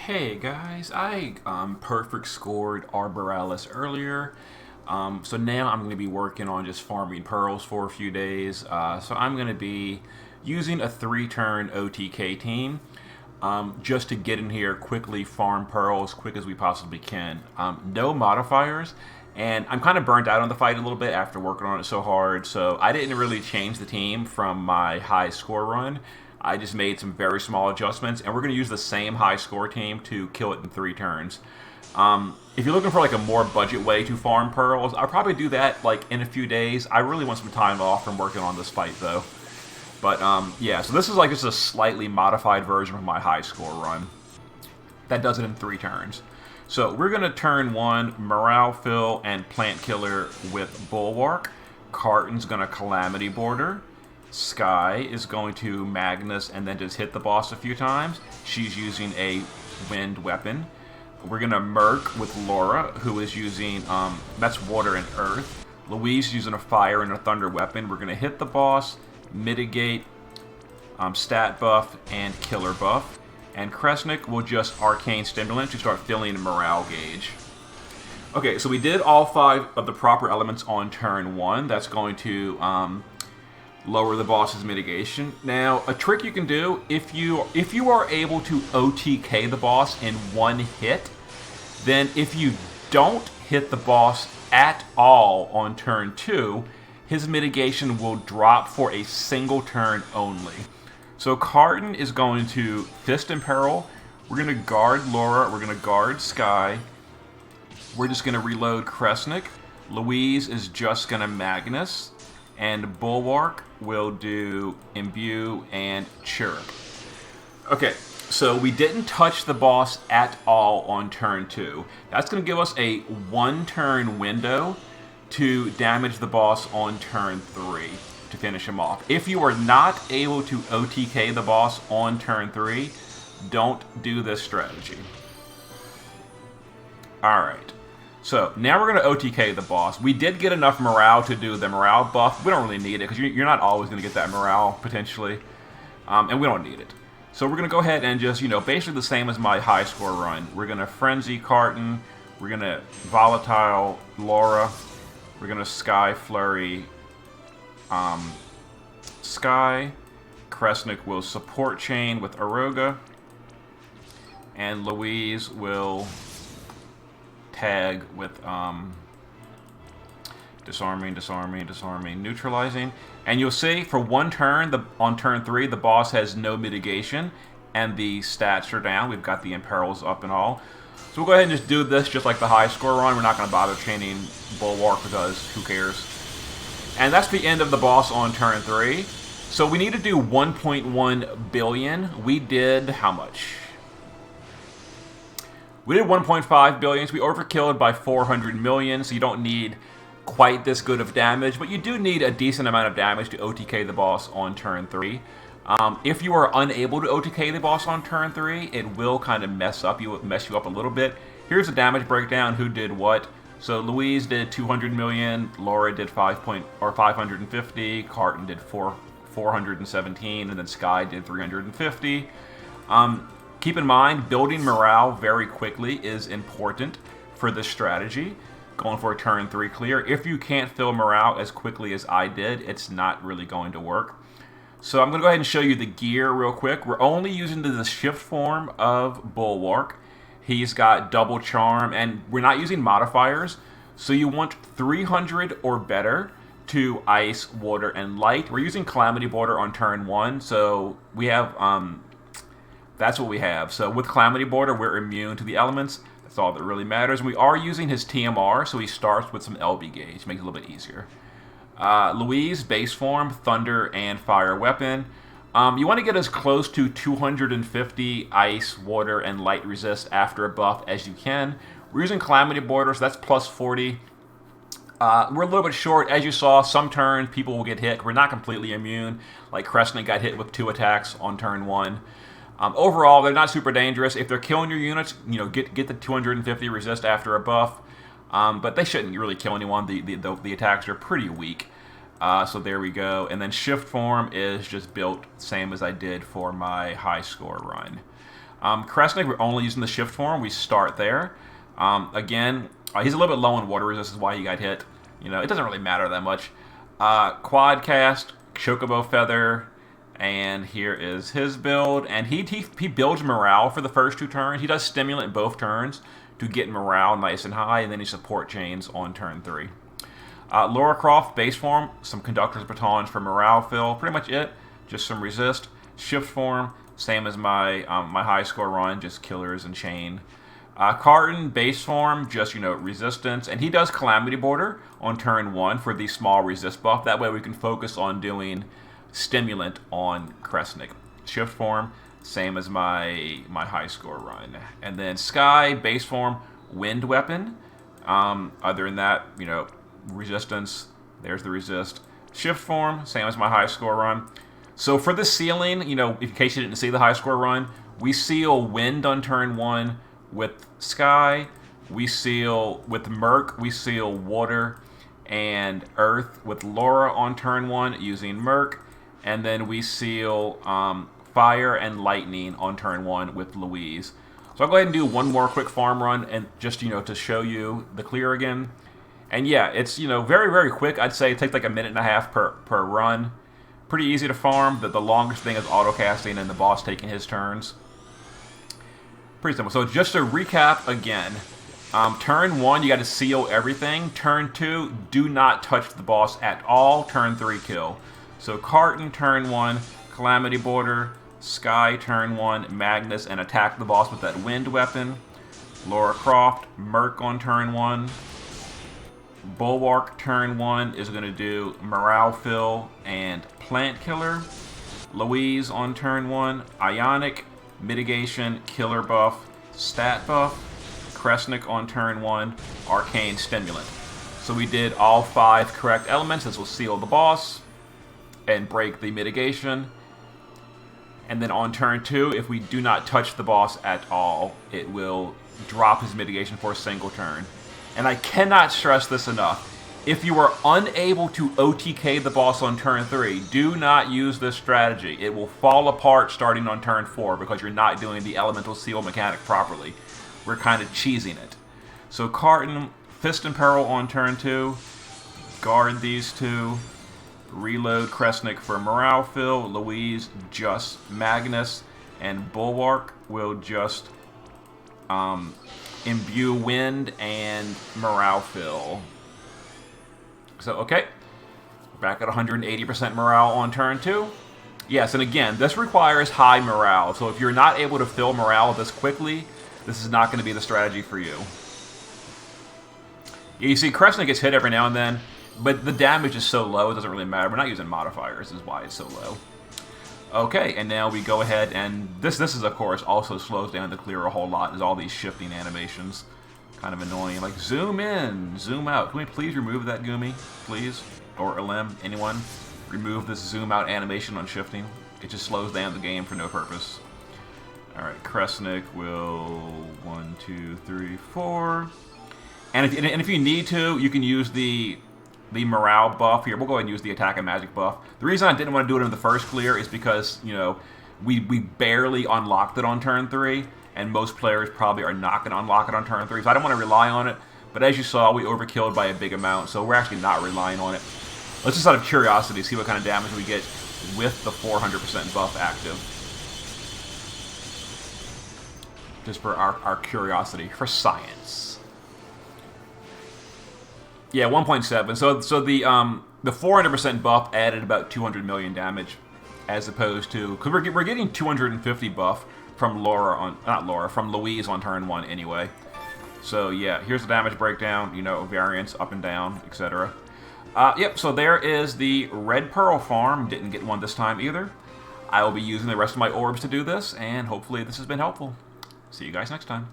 Hey guys, I perfect scored Arboralis earlier, so now I'm going to be working on just farming pearls for a few days. So I'm going to be using a 3-turn OTK team just to get in here quickly, farm pearls quick as we possibly can. No modifiers, and I'm kind of burnt out on the fight a little bit after working on it so hard, so I didn't really change the team from my high score run. I just made some very small adjustments, and we're going to use the same high score team to kill it in 3 turns. If you're looking for like a more budget way to farm pearls, I'll probably do that like in a few days. I really want some time off from working on this fight though. But yeah, so this is like just a slightly modified version of my high score run. That does it in 3 turns. So we're going to turn 1 Morale Fill and Plant Killer with Bulwark. Carton's going to Calamity Border. Sky is going to Magnus and then just hit the boss a few times. She's using a wind weapon. We're going to Merc with Laura, who is using, that's water and earth. Louise using a fire and a thunder weapon. We're going to hit the boss, mitigate, stat buff, and killer buff. And Kresnik will just arcane stimulant to start filling the morale gauge. Okay, so we did all 5 of the proper elements on turn 1. That's going to lower the boss's mitigation. Now, a trick you can do, if you are able to OTK the boss in 1 hit, then if you don't hit the boss at all on turn 2, his mitigation will drop for a single turn only. So Carton is going to Fist Imperil. We're going to guard Laura. We're going to guard Sky. We're just going to reload Kresnik. Louise is just going to Magnus. And Bulwark will do Imbue and Chirrup. Okay, so we didn't touch the boss at all on turn 2. That's going to give us a 1-turn window to damage the boss on turn 3 to finish him off. If you are not able to OTK the boss on turn 3, don't do this strategy. Alright. So, now we're going to OTK the boss. We did get enough morale to do the morale buff. We don't really need it, because you're not always going to get that morale, potentially. And we don't need it. So we're going to go ahead and just, basically the same as my high score run. We're going to Frenzy Carton. We're going to Volatile Laura. We're going to Sky Flurry Sky. Kresnik will Support Chain with Aroga. And Louise will tag with disarming, neutralizing. And you'll see for 1 turn, on turn 3, the boss has no mitigation, and the stats are down. We've got the imperils up and all. So we'll go ahead and just do this just like the high score run. We're not going to bother chaining Bulwark because who cares? And that's the end of the boss on turn 3. So we need to do 1.1 billion. We did how much? We did 1.5 billion, so we overkilled by 400 million, so you don't need quite this good of damage, but you do need a decent amount of damage to OTK the boss on turn 3. If you are unable to OTK the boss on turn 3, it will kind of mess you up a little bit. Here's the damage breakdown, who did what. So Louise did 200 million, Laura did 550, Carton did 417, and then Sky did 350. Keep in mind, building morale very quickly is important for this strategy. Going for a turn 3 clear. If you can't fill morale as quickly as I did, it's not really going to work. So I'm going to go ahead and show you the gear real quick. We're only using the shift form of Bulwark. He's got double charm, and we're not using modifiers. So you want 300 or better to ice, water, and light. We're using Calamity Border on turn 1, so we have that's what we have. So with Calamity Border, we're immune to the elements. That's all that really matters. We are using his TMR, so he starts with some LB gauge. Makes it a little bit easier. Louise, base form, thunder, and fire weapon. You want to get as close to 250 ice, water, and light resist after a buff as you can. We're using Calamity Border, so that's plus 40. We're a little bit short. As you saw, some turns people will get hit. We're not completely immune. Like Kresnik got hit with 2 attacks on turn 1. Overall, they're not super dangerous. If they're killing your units, get the 250 resist after a buff. But they shouldn't really kill anyone. The attacks are pretty weak. So there we go. And then shift form is just built same as I did for my high score run. Kresnik, we're only using the shift form. We start there. Again, he's a little bit low on water resistance, why he got hit. You know, it doesn't really matter that much. Quad cast, Chocobo Feather, and here is his build. And he builds morale for the first 2 turns. He does stimulant both turns to get morale nice and high, and then he support chains on turn 3. Laura Croft, base form, some Conductor's Batons for morale fill. Pretty much it, just some resist. Shift form, same as my my high score run, just killers and chain. Carton, base form, just, you know, resistance. And he does Calamity Border on turn 1 for the small resist buff. That way we can focus on doing stimulant on Kresnik. Shift form, same as my high score run. And then Sky, base form, wind weapon. Other than that, you know, resistance, there's the resist. Shift form, same as my high score run. So for the sealing, you know, in case you didn't see the high score run, we seal wind on turn 1 with Sky. We seal with Merc, we seal water and earth with Laura on turn 1 using Merc. And then we seal fire and lightning on turn 1 with Louise. So I'll go ahead and do one more quick farm run, and just, you know, to show you the clear again. And yeah, it's, you know, very, very quick. I'd say it takes like a minute and a half per run. Pretty easy to farm. The longest thing is auto casting and the boss taking his turns. Pretty simple. So just to recap again, turn 1, you got to seal everything. Turn 2, do not touch the boss at all. Turn 3, kill. So Carton, turn 1, Calamity Border. Sky, turn 1, Magnus, and attack the boss with that wind weapon. Laura Croft, Merc on turn 1. Bulwark, turn 1, is going to do Morale Fill and Plant Killer. Louise on turn 1, Ionic, Mitigation, Killer Buff, Stat Buff. Kresnik on turn 1, Arcane Stimulant. So we did all 5 correct elements. This will seal the boss and break the mitigation. And then on turn 2, if we do not touch the boss at all, it will drop his mitigation for a single turn. And I cannot stress this enough. If you are unable to OTK the boss on turn 3, do not use this strategy. It will fall apart starting on turn 4 because you're not doing the elemental seal mechanic properly. We're kind of cheesing it. So Carton, Fist and Peril on turn 2. Guard these 2. Reload Kresnik for morale fill. Louise, just Magnus. And Bulwark will just imbue wind and morale fill. So, okay. Back at 180% morale on turn 2. Yes, and again, this requires high morale. So if you're not able to fill morale this quickly, this is not going to be the strategy for you. You see, Kresnik gets hit every now and then, but the damage is so low, it doesn't really matter. We're not using modifiers, is why it's so low. Okay, and now we go ahead, and this is, of course, also slows down the clear a whole lot. There's all these shifting animations. Kind of annoying. Like, zoom in, zoom out. Can we please remove that, Gumi? Please? Or Elim, anyone? Remove this zoom out animation on shifting. It just slows down the game for no purpose. Alright, Kresnik will 1, 2, 3, 4. And if you need to, you can use the morale buff here. We'll go ahead and use the attack and magic buff. The reason I didn't want to do it in the first clear is because, you know, we barely unlocked it on turn 3, and most players probably are not going to unlock it on turn 3, so I don't want to rely on it. But as you saw, we overkilled by a big amount, so we're actually not relying on it. Let's just out of curiosity see what kind of damage we get with the 400% buff active. Just for our curiosity, for science. Yeah, 1.7. So the 400% buff added about 200 million damage, as opposed to, because we're getting 250 buff from from Louise on turn 1 anyway. So yeah, here's the damage breakdown. You know, variance up and down, etc. Yep. So there is the Red Pearl farm. Didn't get one this time either. I will be using the rest of my orbs to do this, and hopefully this has been helpful. See you guys next time.